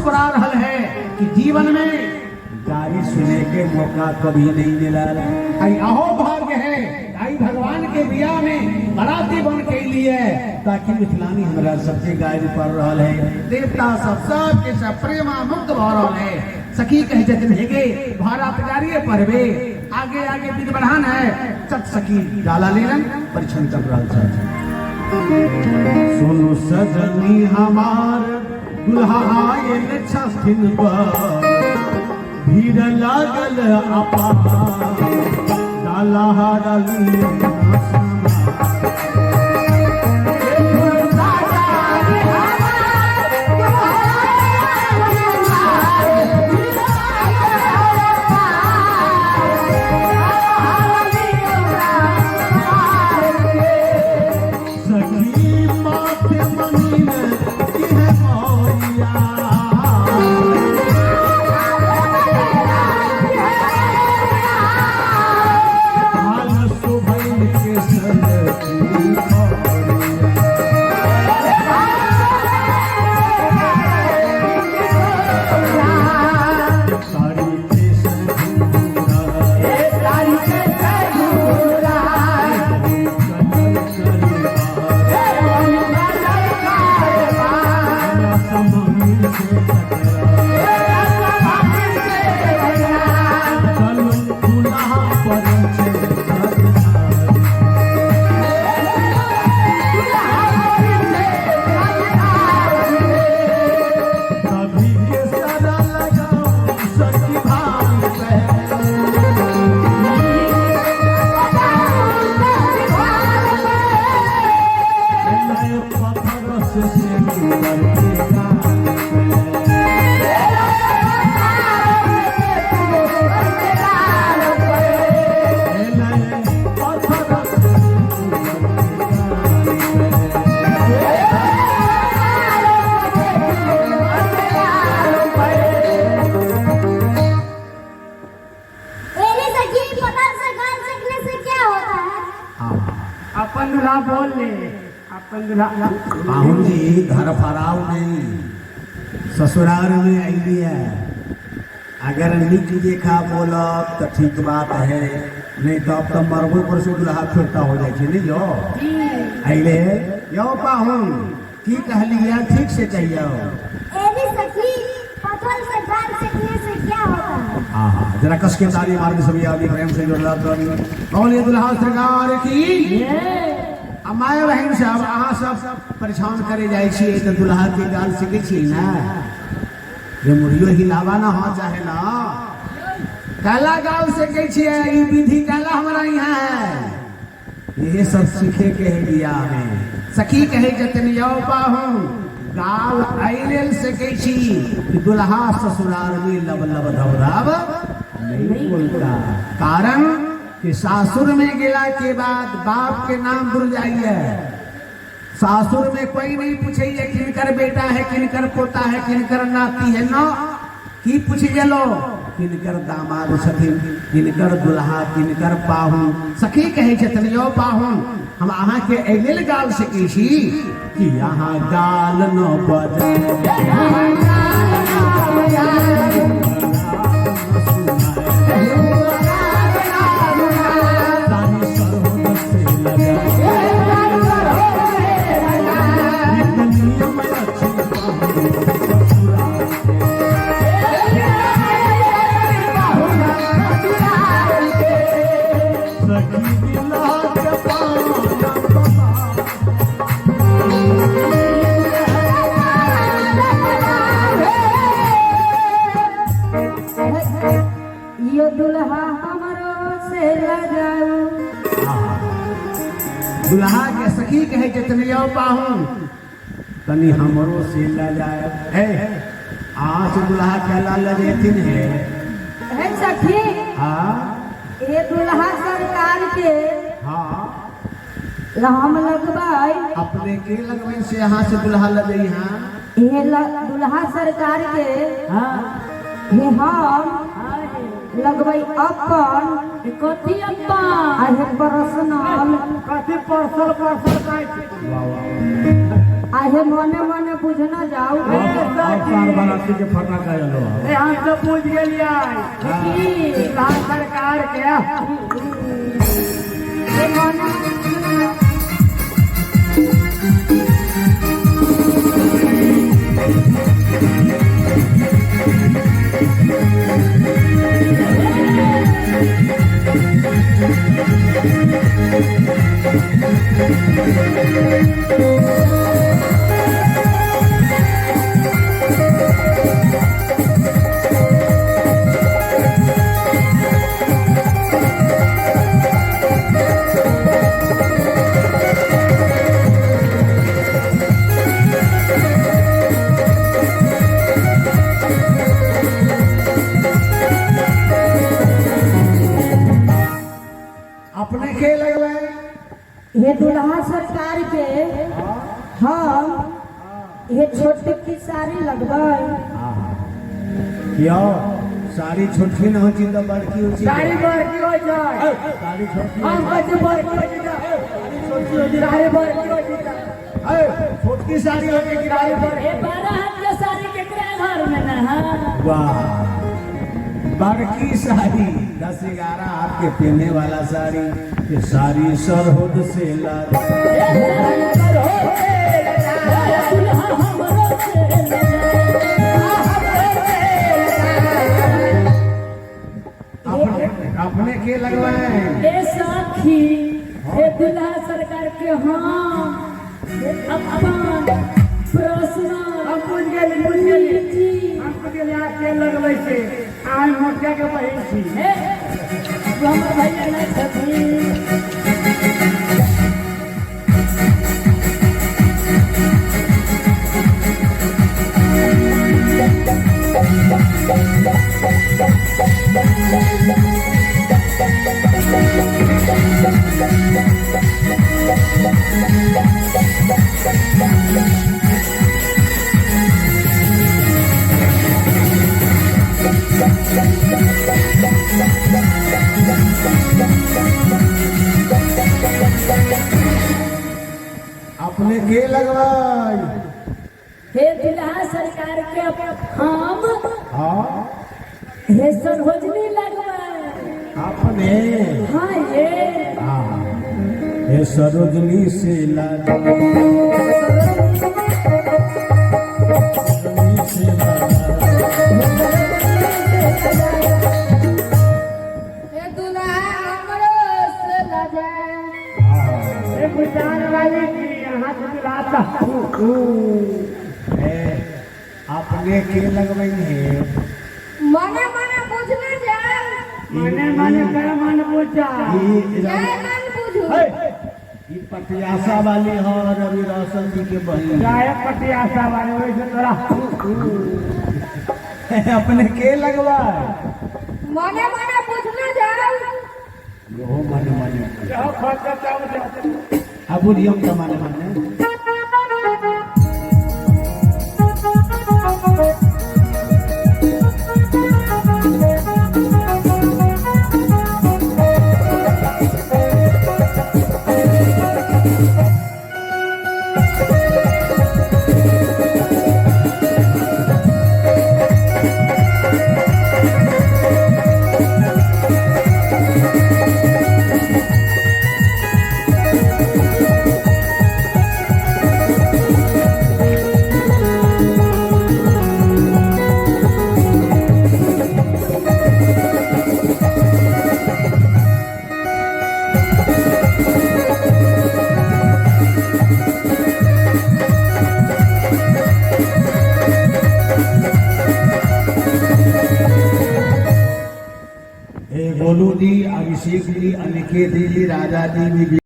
मुस्कुरा रहल है कि जीवन में गाड़ी सुने के मौका कभी नहीं मिला। आई अहो भाग्य है आई भगवान के बिया में बराती बन के लिए ताकि मिथिलानी हमारा सबके गाड़ी पड़ रहा है। देवता सब के सब प्रेमा मुक्त भ रहल है। सखी कहे जतन हेगे भारत गाड़िए पढ़वे आगे आगे विध बढ़ान है चट सखी डाला लेलन परीक्षण कर रहा था। सुनो सजनी हमार दुल्हा आयल छथिन पर भीड़ लागल अपार डाला डाली बाहुन जी घर फराव नहीं ससुराल में आई है। अगर निक देखा बोलब तो ठीक बात है नहीं तो अब तो मरबो पर से दुल्हा फिरता हो जाए नहीं जो अले यो पाहुन की कहलिया ठीक से कहियो। जरा कस के ताली मार के सभी आदमी प्रेम से बोलिए दुल्हा सरकार की। माय बहन साहब अहाँ सब परेशान करे जाए छिए तो दुल्हा के गाल सीखे छी ना जे मुड़ियो हिलावा ना हो चाहे ना काला गाल सीखे छिए ई विधि काला हमारा यहाँ है ये सब सीखे के है बिया में। सखी कहे जतन यो पाहुन गाल आइलेल सीखे छी कि दुल्हा ससुराल में लब लब धवराव नहीं बोलता। कारण कि सासुर में गिला के बाद बाप के नाम भूल जाइए। सासुर में कोई नहीं पूछिए किनकर बेटा है किनकर पोता है किनकर नाती है ना की पूछिए लो किनकर दामाद छथिन किनकर दुल्हा किनकर पाहुन। सखी कहे छथिन यो पाहुन हम अहाँ के एलेल गाल सके छी कि यहाँ गाल न बजे दुल्हा के सखी कहे जतनियो पाहुन तनी हमरो से ला जाए है आज दुल्हा के ला जेथिन है सखी। हाँ ये दुल्हा सरकार के हाँ हम लगवाई अपने के लगवाई से यहाँ से दुल्हा लगे यहाँ ये दुल्हा सरकार के हाँ ये हम लगवाई अपन कथी अपन आहे पर्सनल कथी पर्सल वाह वाह आहे मने मने बुझना जाऊ चार बाराती के फटा का लो हम तो पूछ गेलिए दुल्हा सरकार के ये मने अपने के लगवाए ये दुल्हा सरकार के हम ये छोटे की साड़ी लगवाई क्यों साड़ी छोटी न हो तो बड़की हो साड़ी बड़की हो जाए साड़ी छोटी हम कैसे बड़की हो जाए साड़ी बड़की हो जाए छोटी साड़ी हो के किराए पर 12 हाथ के साड़ी के घर में ना वाह बड़की साड़ी 10-11 हाथ के पहनने वाला साड़ी ये साड़ी सरहद से अपने के लगवाए सखी ये दुल्हा सरकार के हम अपन प्रश्न हम पूछ गेली हम पूछ गेली आ के लगबै छै आइ मोटिया के बहिन छी हमर भैया नहीं छथिन अपने के लगवाई हे दुल्हा सरकार के हम हाँ हे सरहोजनी लगवाए अपने हाँ ये हाँ ये सरोजनी से लगा ये दुल्हा हमरो से लजाए एक विचार वाली की यहाँ से दिलाता अपने के लगवाई है मने मने बुझना जाए मने मने कर मन पूछा जय मन बुझू ये पटियासा वाली हो रवि रोशन जी के बहन चाहे पटियासा वाले वैसे तोरा अपने के लगवाए मने मने बुझना जाए यो माने माने जो खर्चा चाहो अब बुढ़ियों का माने माने गोलू जी, अभिषेक जी, अनिकेत जी, राजा जी भी